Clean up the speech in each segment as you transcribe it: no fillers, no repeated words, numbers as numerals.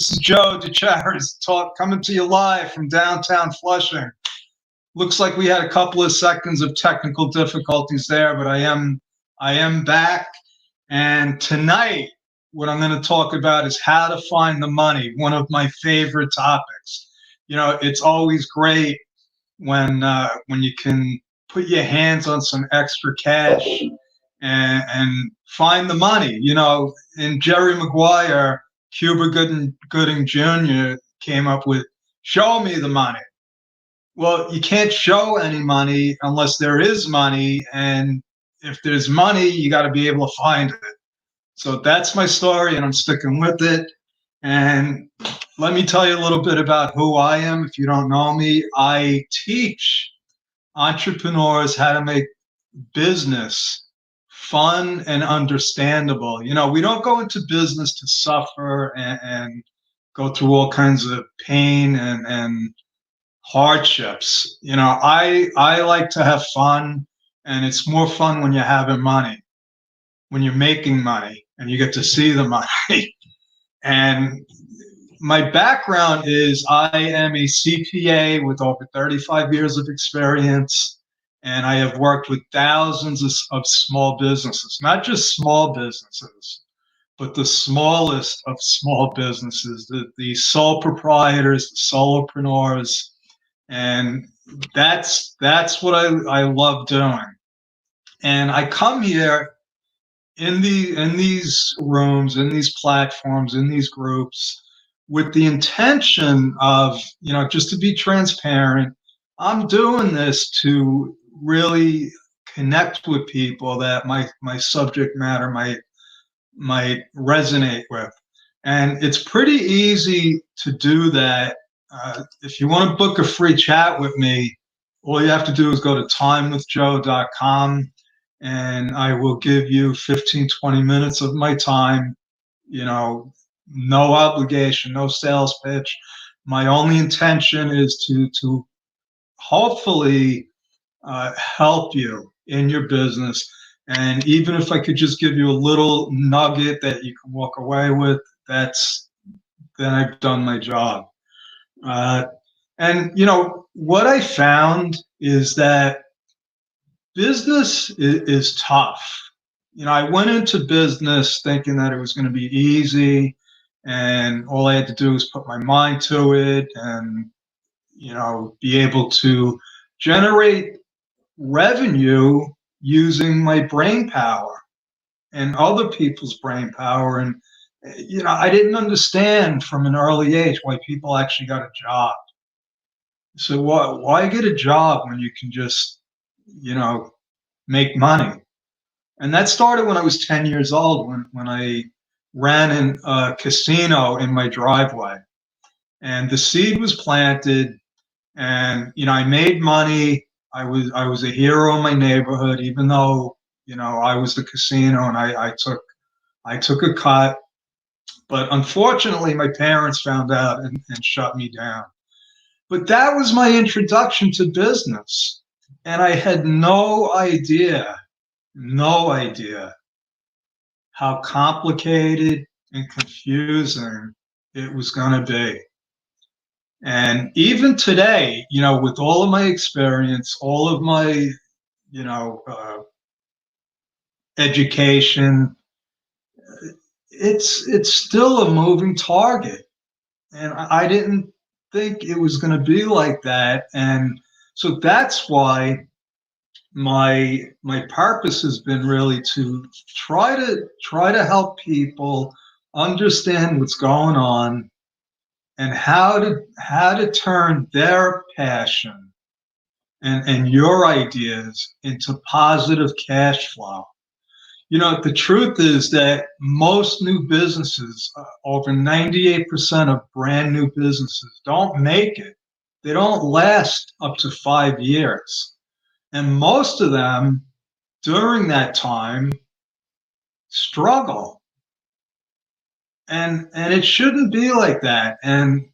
This is Joe DeCharis coming to you live from downtown Flushing. Looks like we had a couple of seconds of technical difficulties there, but I am back. And tonight, what I'm going to talk about is how to find the money, one of my favorite topics. You know, it's always great when you can put your hands on some extra cash and find the money. You know, in Jerry Maguire, Cuba Gooding Jr. came up with, show me the money. Well, you can't show any money unless there is money. And if there's money, you got to be able to find it. So that's my story, and I'm sticking with it. And let me tell you a little bit about who I am. If you don't know me, I teach entrepreneurs how to make business fun and understandable. You know, we don't go into business to suffer and go through all kinds of pain and hardships. You know, I like to have fun, and it's more fun when you're having money, when you're making money and you get to see the money. And my background is I am a CPA with over 35 years of experience, and I have worked with thousands of small businesses, not just small businesses, but the smallest of small businesses, the sole proprietors, the solopreneurs. And that's what I love doing. And I come here in these rooms, in these platforms, in these groups, with the intention of, you know, just to be transparent. I'm doing this to really connect with people that my subject matter might resonate with. And it's pretty easy to do that. If you want to book a free chat with me, all you have to do is go to timewithjoe.com, and I will give you 15, 20 minutes of my time. You know, no obligation, no sales pitch. My only intention is to hopefully help you in your business. And even if I could just give you a little nugget that you can walk away with, then I've done my job. And you know, what I found is that business is tough. You know, I went into business thinking that it was going to be easy, and all I had to do was put my mind to it and, you know, be able to generate revenue using my brain power and other people's brain power. And, you know, I didn't understand from an early age why people actually got a job. So why get a job when you can just, you know, make money? And that started when I was 10 years old, when I ran in a casino in my driveway. And the seed was planted, and, you know, I made money. I was a hero in my neighborhood, even though, you know, I was the casino, and I took a cut. But unfortunately, my parents found out and shut me down. But that was my introduction to business. And I had no idea how complicated and confusing it was going to be. And even today, you know, with all of my experience, all of my, you know, education, it's still a moving target. And I didn't think it was going to be like that. And so that's why my purpose has been really to try to help people understand what's going on and how to turn their passion and your ideas into positive cash flow. You know, the truth is that most new businesses, over 98% of brand new businesses, don't make it. They don't last up to 5 years. And most of them, during that time, struggle. And it shouldn't be like that. And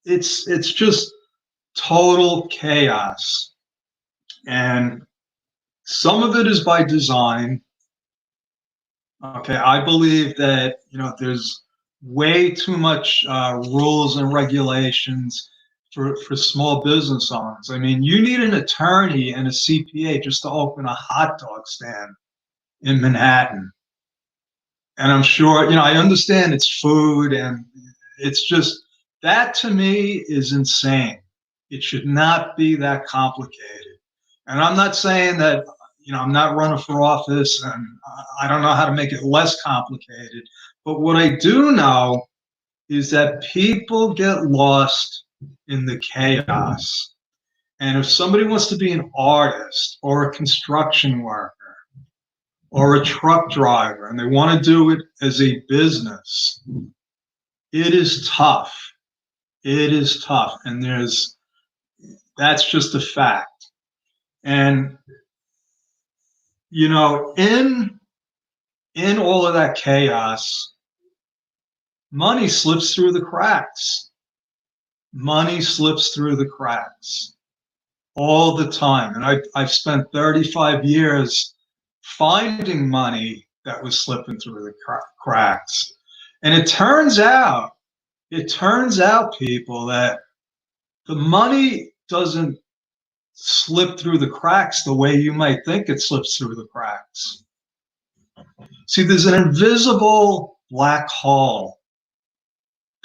it's just total chaos. And some of it is by design. Okay, I believe that, you know, there's way too much rules and regulations for small business owners. I mean, you need an attorney and a CPA just to open a hot dog stand in Manhattan. And I'm sure, I understand it's food, and it's just, that to me is insane. It should not be that complicated. And I'm not saying that, I'm not running for office, and I don't know how to make it less complicated. But what I do know is that people get lost in the chaos. And if somebody wants to be an artist or a construction worker or a truck driver and they want to do it as a business, it is tough. It is tough. And that's just a fact. And, in all of that chaos, money slips through the cracks. Money slips through the cracks all the time. And I've spent 35 years finding money that was slipping through the cracks. And it turns out, people, that the money doesn't slip through the cracks the way you might think it slips through the cracks. See, there's an invisible black hole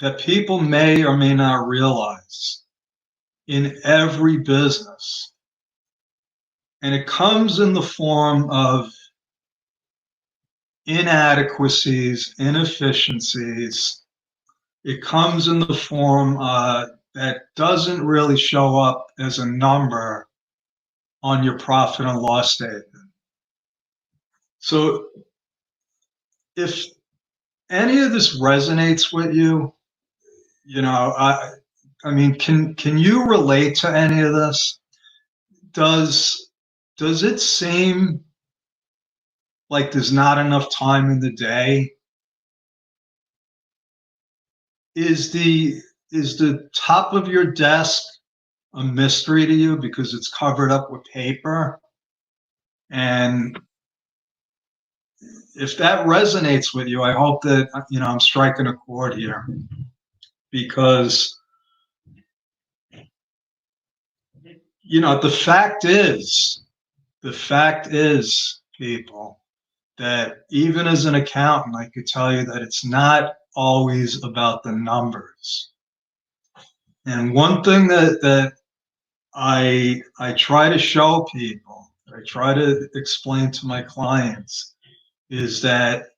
that people may or may not realize in every business. And it comes in the form of inadequacies, inefficiencies. It comes in the form that doesn't really show up as a number on your profit and loss statement. So if any of this resonates with you, I mean, can you relate to any of this? Does it seem like there's not enough time in the day? Is the top of your desk a mystery to you because it's covered up with paper? And if that resonates with you, I hope that I'm striking a chord here, because the fact is, people, that even as an accountant, I could tell you that it's not always about the numbers. And one thing that I try to show people, I try to explain to my clients, is that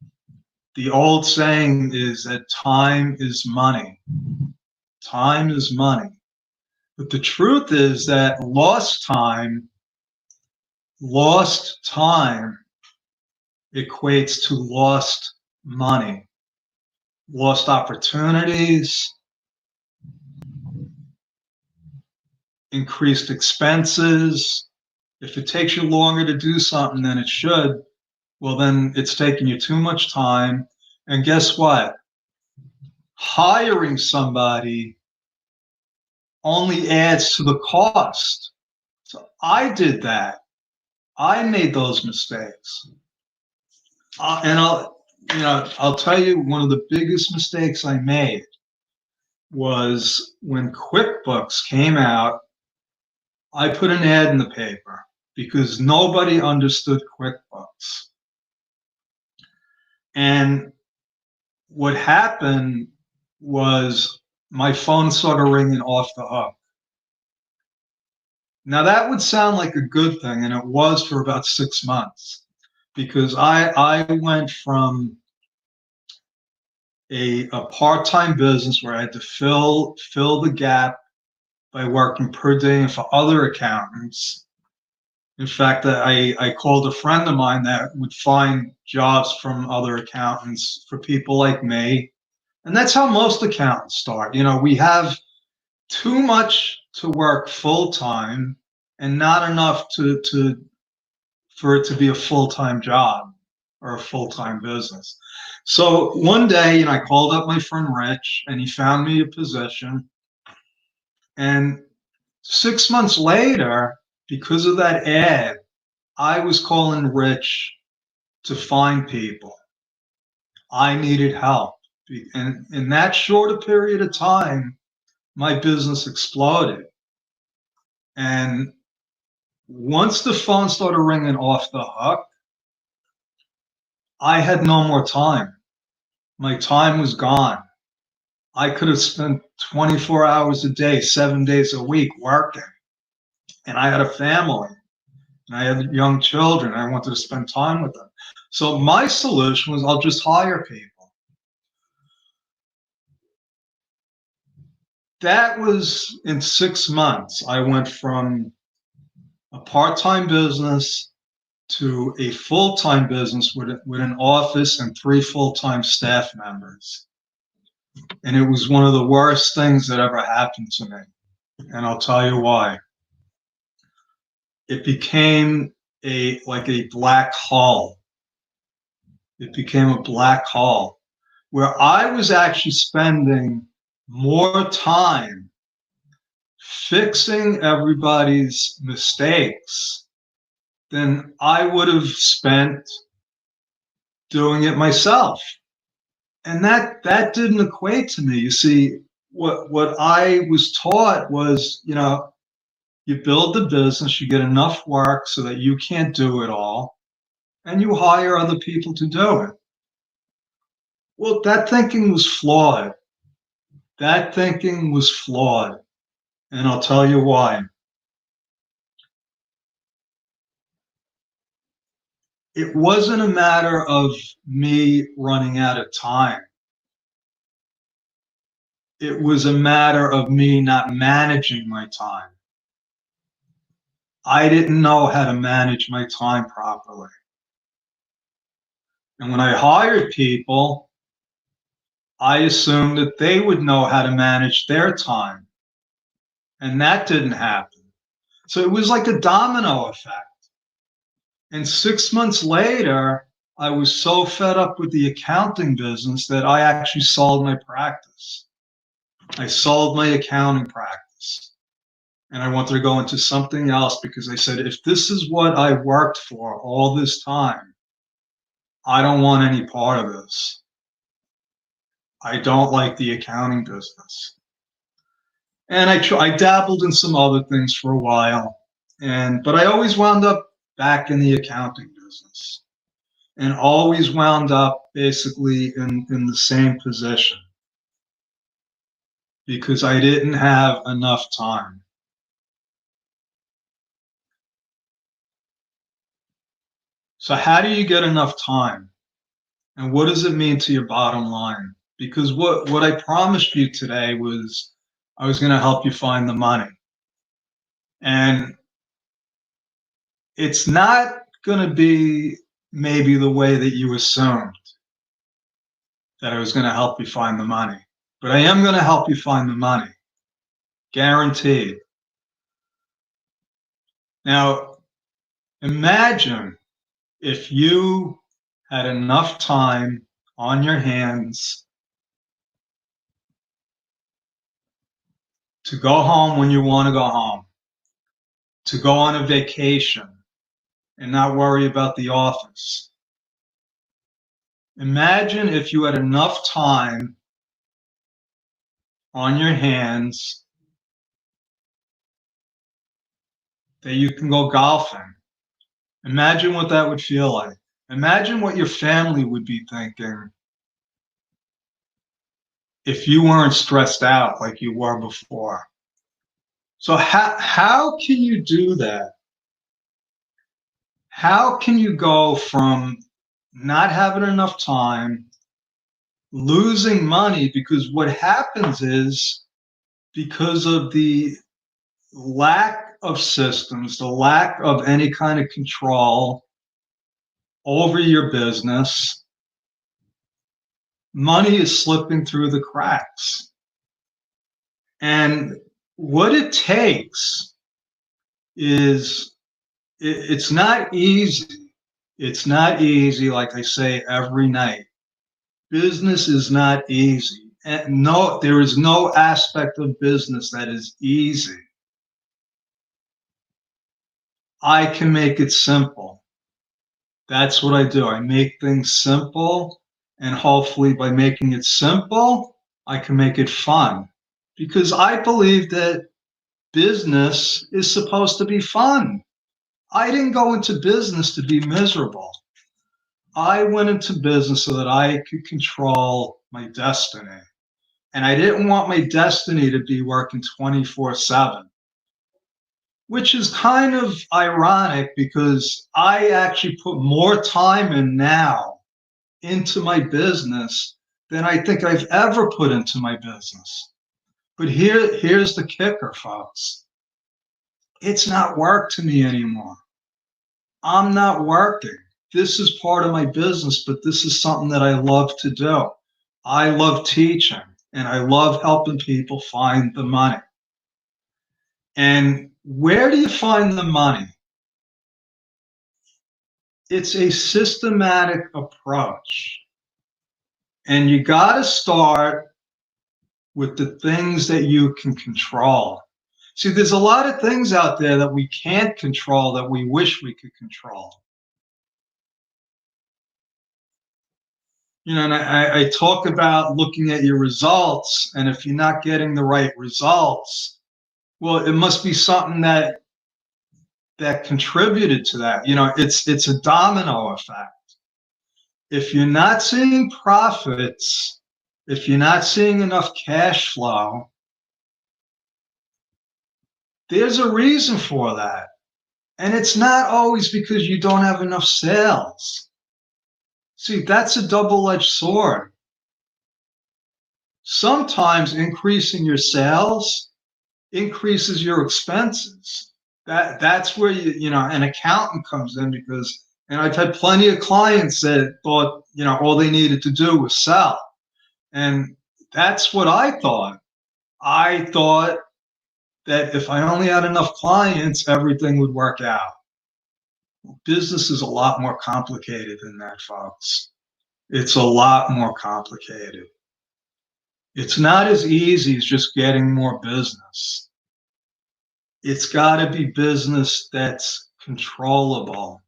the old saying is that time is money. Time is money. But the truth is that lost time equates to lost money, lost opportunities, increased expenses. If it takes you longer to do something than it should, well, then it's taking you too much time. And guess what? Hiring somebody only adds to the cost. So I did that. I made those mistakes. And I'll tell you, one of the biggest mistakes I made was when QuickBooks came out. I put an ad in the paper because nobody understood QuickBooks. And what happened was my phone started ringing off the hook. Now that would sound like a good thing, and it was for about 6 months, because I went from a part-time business where I had to fill the gap by working per day for other accountants. In fact, I called a friend of mine that would find jobs from other accountants for people like me. And that's how most accountants start. We have too much to work full-time and not enough for it to be a full-time job or a full-time business. So one day, I called up my friend Rich, and he found me a position. And 6 months later, because of that ad, I was calling Rich to find people. I needed help. And in that shorter period of time, my business exploded. And once the phone started ringing off the hook, I had no more time. My time was gone. I could have spent 24 hours a day, 7 days a week working. And I had a family and I had young children. I wanted to spend time with them. So my solution was I'll just hire people. That was in 6 months. I went from a part-time business to a full-time business with an office and 3 full-time staff members. And it was one of the worst things that ever happened to me. And I'll tell you why. It became like a black hole. It became a black hole where I was actually spending more time fixing everybody's mistakes than I would have spent doing it myself. And that didn't equate to me. You see, what I was taught was, you build the business, you get enough work so that you can't do it all, and you hire other people to do it. Well, that thinking was flawed. That thinking was flawed. And I'll tell you why. It wasn't a matter of me running out of time. It was a matter of me not managing my time. I didn't know how to manage my time properly. And when I hired people, I assumed that they would know how to manage their time. And that didn't happen. So it was like a domino effect. And 6 months later, I was so fed up with the accounting business that I actually sold my practice. I sold my accounting practice. And I wanted to go into something else because I said, if this is what I worked for all this time, I don't want any part of this. I don't like the accounting business. And I dabbled in some other things for a while, but I always wound up back in the accounting business, and always wound up basically in the same position because I didn't have enough time. So how do you get enough time? And what does it mean to your bottom line? Because what I promised you today was I was going to help you find the money. And it's not going to be maybe the way that you assumed that I was going to help you find the money. But I am going to help you find the money. Guaranteed. Now, imagine if you had enough time on your hands to go home when you want to go home, to go on a vacation and not worry about the office. Imagine if you had enough time on your hands that you can go golfing. Imagine what that would feel like. Imagine what your family would be thinking if you weren't stressed out like you were before. So how can you do that? How can you go from not having enough time, losing money, because what happens is because of the lack of systems, the lack of any kind of control over your business, money is slipping through the cracks. And what it takes is, it's not easy. It's not easy, like I say every night. Business is not easy. And no, there is no aspect of business that is easy. I can make it simple. That's what I do. I make things simple And hopefully by making it simple, I can make it fun. Because I believe that business is supposed to be fun. I didn't go into business to be miserable. I went into business so that I could control my destiny. And I didn't want my destiny to be working 24/7, which is kind of ironic because I actually put more time in now into my business than I think I've ever put into my business. But here's the kicker, folks. It's not work to me anymore. I'm not working. This is part of my business, but this is something that I love to do. I love teaching and I love helping people find the money. And where do you find the money? It's a systematic approach. And you got to start with the things that you can control. See, there's a lot of things out there that we can't control that we wish we could control. And I talk about looking at your results, and if you're not getting the right results, well, it must be something that contributed to that. It's a domino effect. If you're not seeing profits, if you're not seeing enough cash flow, there's a reason for that. And it's not always because you don't have enough sales. See, that's a double-edged sword. Sometimes increasing your sales increases your expenses. That's where an accountant comes in because, and I've had plenty of clients that thought, all they needed to do was sell. And that's what I thought. I thought that if I only had enough clients, everything would work out. Business is a lot more complicated than that, folks. It's a lot more complicated. It's not as easy as just getting more business. It's got to be business that's controllable,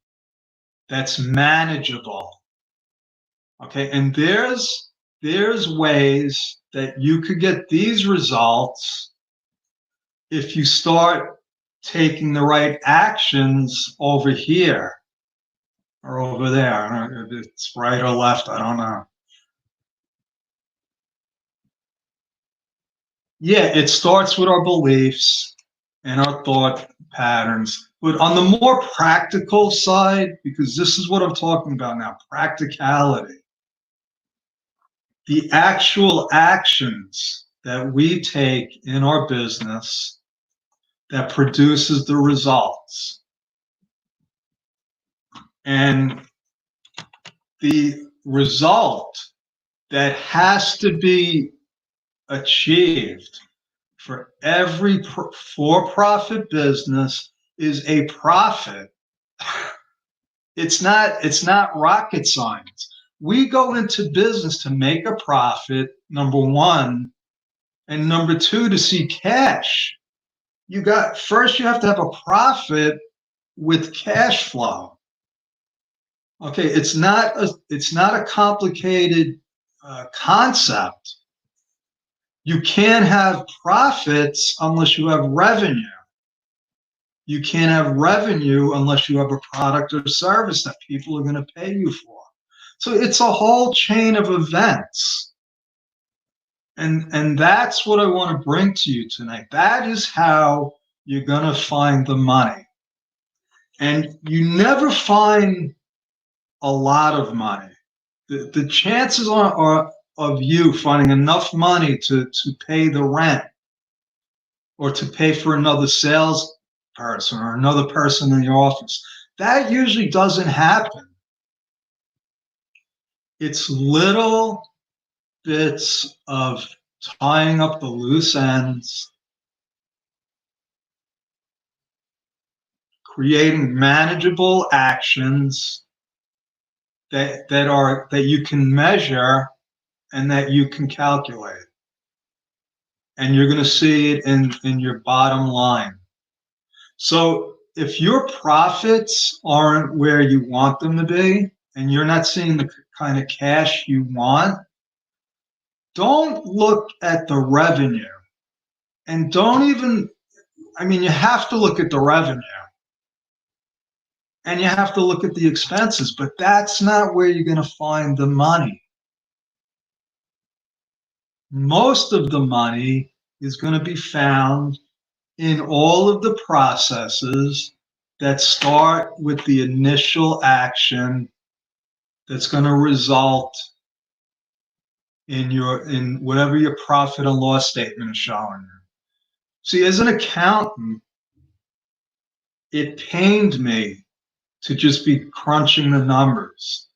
that's manageable. Okay, and there's ways that you could get these results if you start taking the right actions over here or over there. I don't know if it's right or left, I don't know. Yeah, it starts with our beliefs and our thought patterns. But on the more practical side, because this is what I'm talking about now, practicality, the actual actions that we take in our business that produces the results. And the result that has to be achieved for every for-profit business is a profit. It's not rocket science. We go into business to make a profit, number one, and number two, to see cash. First you have to have a profit with cash flow. Okay, it's not a complicated concept. You can't have profits unless you have revenue. You can't have revenue unless you have a product or service that people are going to pay you for. So it's a whole chain of events. And that's what I want to bring to you tonight. That is how you're going to find the money. And you never find a lot of money. The chances are of you finding enough money to pay the rent or to pay for another sales person or another person in the office, that usually doesn't happen. It's little bits of tying up the loose ends, creating manageable actions that you can measure and that you can calculate. And you're going to see it in your bottom line. So if your profits aren't where you want them to be, and you're not seeing the kind of cash you want, don't look at the revenue. And don't even, I mean, you have to look at the revenue and you have to look at the expenses, but that's not where you're going to find the money. Most of the money is going to be found in all of the processes that start with the initial action that's going to result in whatever your profit and loss statement is showing you. See, as an accountant, it pained me to just be crunching the numbers,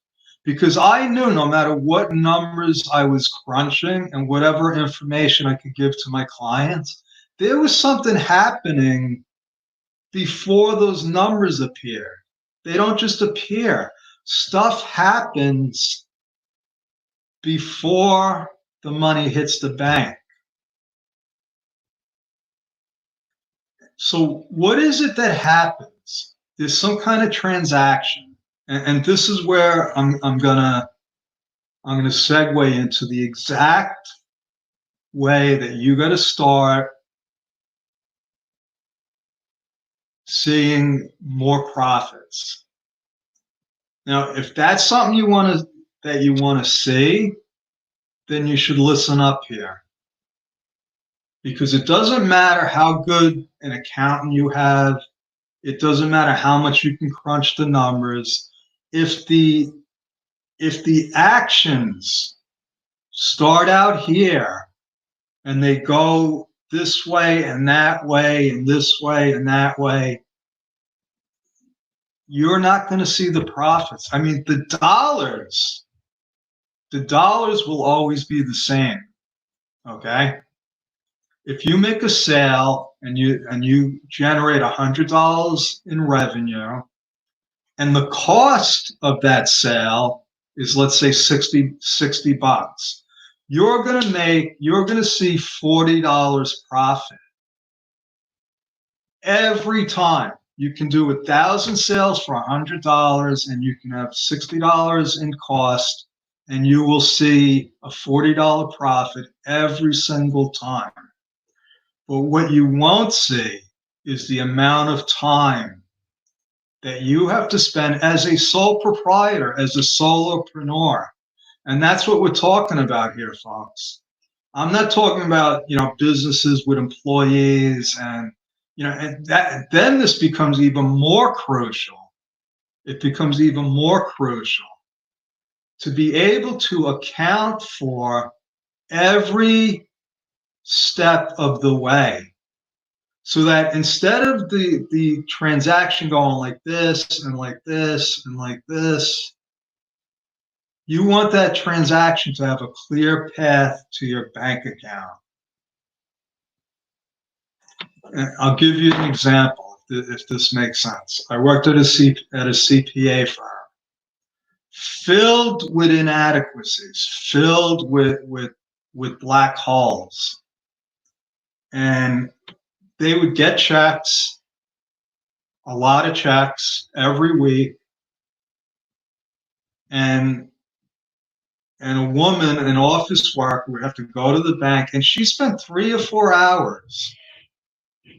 because I knew no matter what numbers I was crunching and whatever information I could give to my clients, there was something happening before those numbers appear. They don't just appear. Stuff happens before the money hits the bank. So what is it that happens? There's some kind of transaction, and this is where I'm gonna segue into the exact way that you got to start seeing more profits. Now, if that's something you want to see, then you should listen up here. Because it doesn't matter how good an accountant you have, it doesn't matter how much you can crunch the numbers. If the actions start out here and they go this way and that way and this way and that way, you're not going to see the profits. I mean, the dollars will always be the same. Okay? If you make a sale and you generate $100 in revenue, and the cost of that sale is, let's say, 60 bucks, you're going to see $40 profit every time. You can do 1,000 sales for $100 and you can have $60 in cost, and you will see a $40 profit every single time. But what you won't see is the amount of time that you have to spend as a sole proprietor, as a solopreneur. And that's what we're talking about here, folks. I'm not talking about, businesses with employees and then this becomes even more crucial. It becomes even more crucial to be able to account for every step of the way, so that instead of the transaction going like this and like this and like this, you want that transaction to have a clear path to your bank account. And I'll give you an example if this makes sense. I worked at a CPA firm filled with inadequacies, filled with black holes. And they would get checks, a lot of checks every week. And a woman, an office worker, would have to go to the bank, and she spent 3 or 4 hours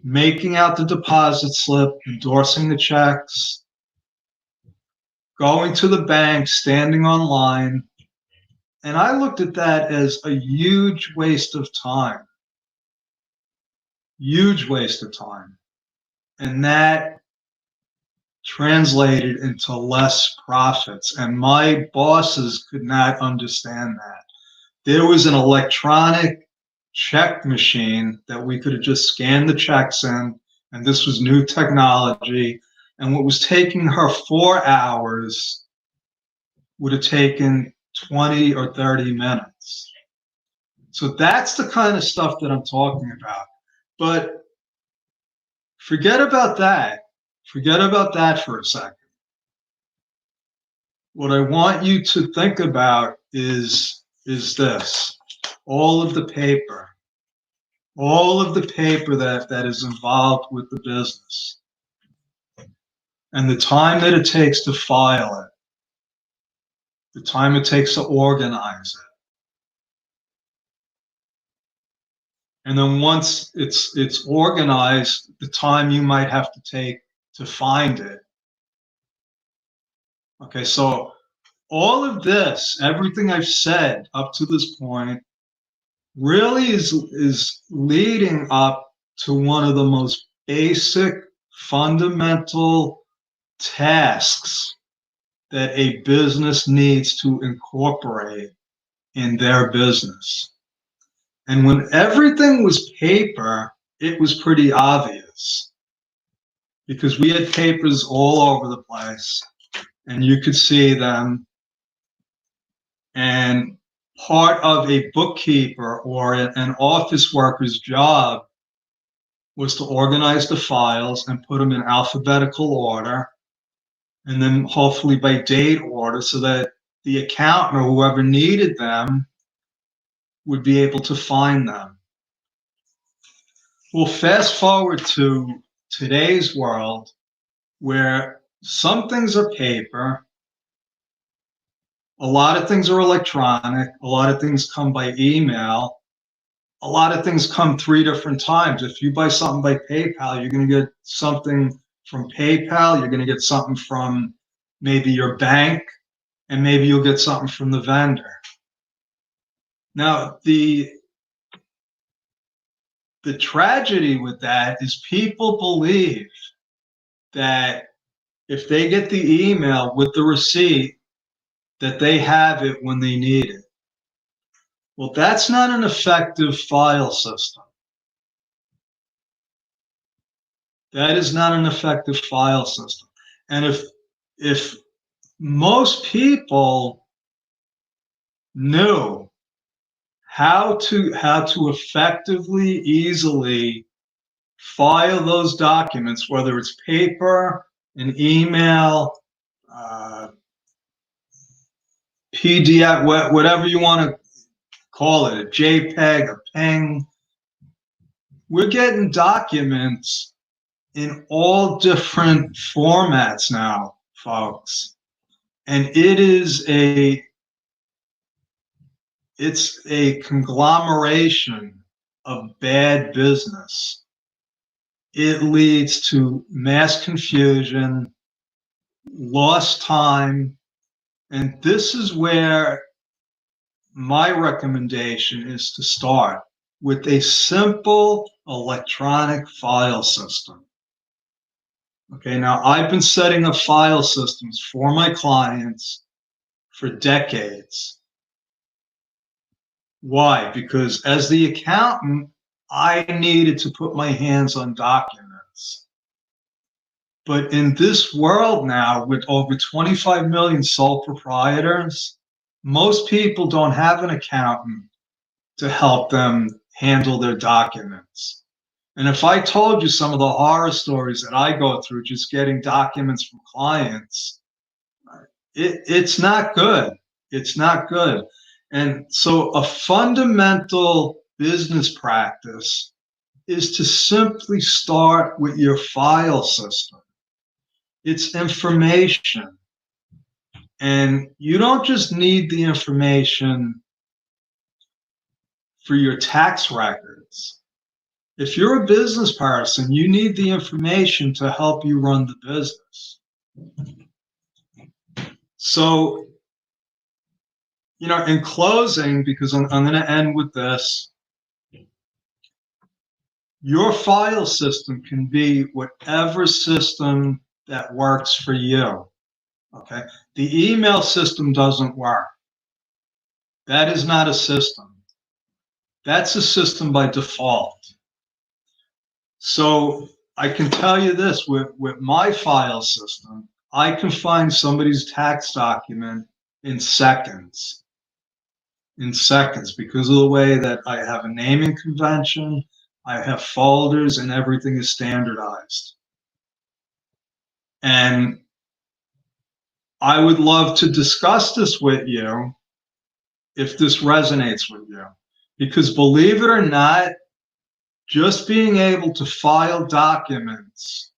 making out the deposit slip, endorsing the checks, going to the bank, standing online. And I looked at that as a huge waste of time. Huge waste of time. And that translated into less profits. And my bosses could not understand that. There was an electronic check machine that we could have just scanned the checks in, and this was new technology. And what was taking her 4 hours would have taken 20 or 30 minutes. So that's the kind of stuff that I'm talking about. But forget about that. Forget about that for a second. What I want you to think about is this. All of the paper. All of the paper that is involved with the business. And the time that it takes to file it. the time it takes to organize it. And then once it's organized, the time you might have to take to find it. Okay, so all of this, everything I've said up to this point, really is leading up to one of the most basic, fundamental tasks that a business needs to incorporate in their business. And when everything was paper, it was pretty obvious because we had papers all over the place and you could see them. And part of a bookkeeper or an office worker's job was to organize the files and put them in alphabetical order, and then hopefully by date order, so that the accountant or whoever needed them would be able to find them. Well, fast forward to today's world where some things are paper, a lot of things are electronic, a lot of things come by email, a lot of things come 3 different times. If you buy something by PayPal, you're going to get something from PayPal, you're going to get something from maybe your bank, and maybe you'll get something from the vendor. Now, the tragedy with that is people believe that if they get the email with the receipt, that they have it when they need it. Well, that's not an effective file system. That is not an effective file system. And if most people knew how to effectively, easily file those documents, whether it's paper, an email, PDF, whatever you want to call it, a JPEG, a PNG. We're getting documents in all different formats now, folks. And it's a conglomeration of bad business. It leads to mass confusion, lost time, and this is where my recommendation is to start with a simple electronic file system. Okay, now I've been setting up file systems for my clients for decades. Why? Because as the accountant, I needed to put my hands on documents. But in this world now, with over 25 million sole proprietors, most people don't have an accountant to help them handle their documents. And if I told you some of the horror stories that I go through just getting documents from clients, it's not good. It's not good. And so a fundamental business practice is to simply start with your file system. It's information. And you don't just need the information for your tax records. If you're a business person, you need the information to help you run the business. So, in closing, because I'm going to end with this, your file system can be whatever system that works for you. Okay? The email system doesn't work. That is not a system. That's a system by default. So I can tell you this, with my file system, I can find somebody's tax document in seconds. Because of the way that I have a naming convention, I have folders, and everything is standardized. And I would love to discuss this with you if this resonates with you. Because believe it or not, just being able to file documents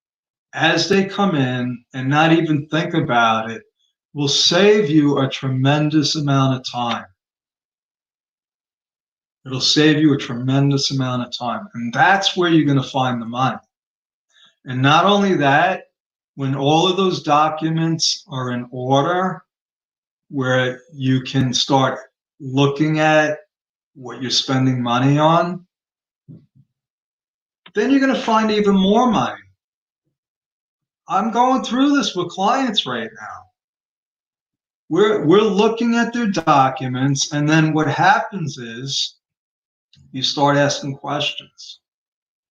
as they come in and not even think about it will save you a tremendous amount of time. It'll save you a tremendous amount of time. And that's where you're going to find the money. And not only that, when all of those documents are in order, where you can start looking at what you're spending money on, then you're going to find even more money. I'm going through this with clients right now. We're looking at their documents, and then what happens is you start asking questions.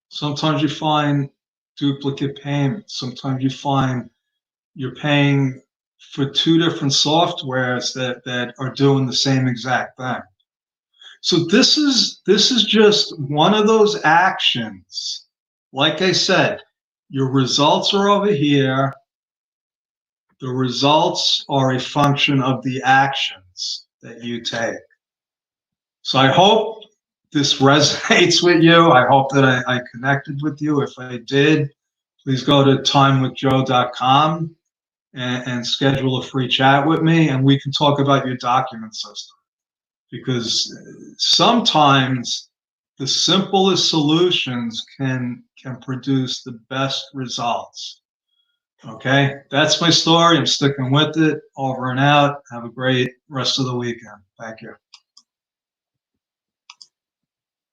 Sometimes you find duplicate payments. Sometimes you find you're paying for two different softwares that are doing the same exact thing. So this is just one of those actions. Like I said, your results are over here. The results are a function of the actions that you take. So I hope this resonates with you. I hope that I connected with you. If I did, please go to timewithjoe.com and schedule a free chat with me, and we can talk about your document system. Because sometimes the simplest solutions can produce the best results. Okay, that's my story. I'm sticking with it. Over and out. Have a great rest of the weekend. Thank you.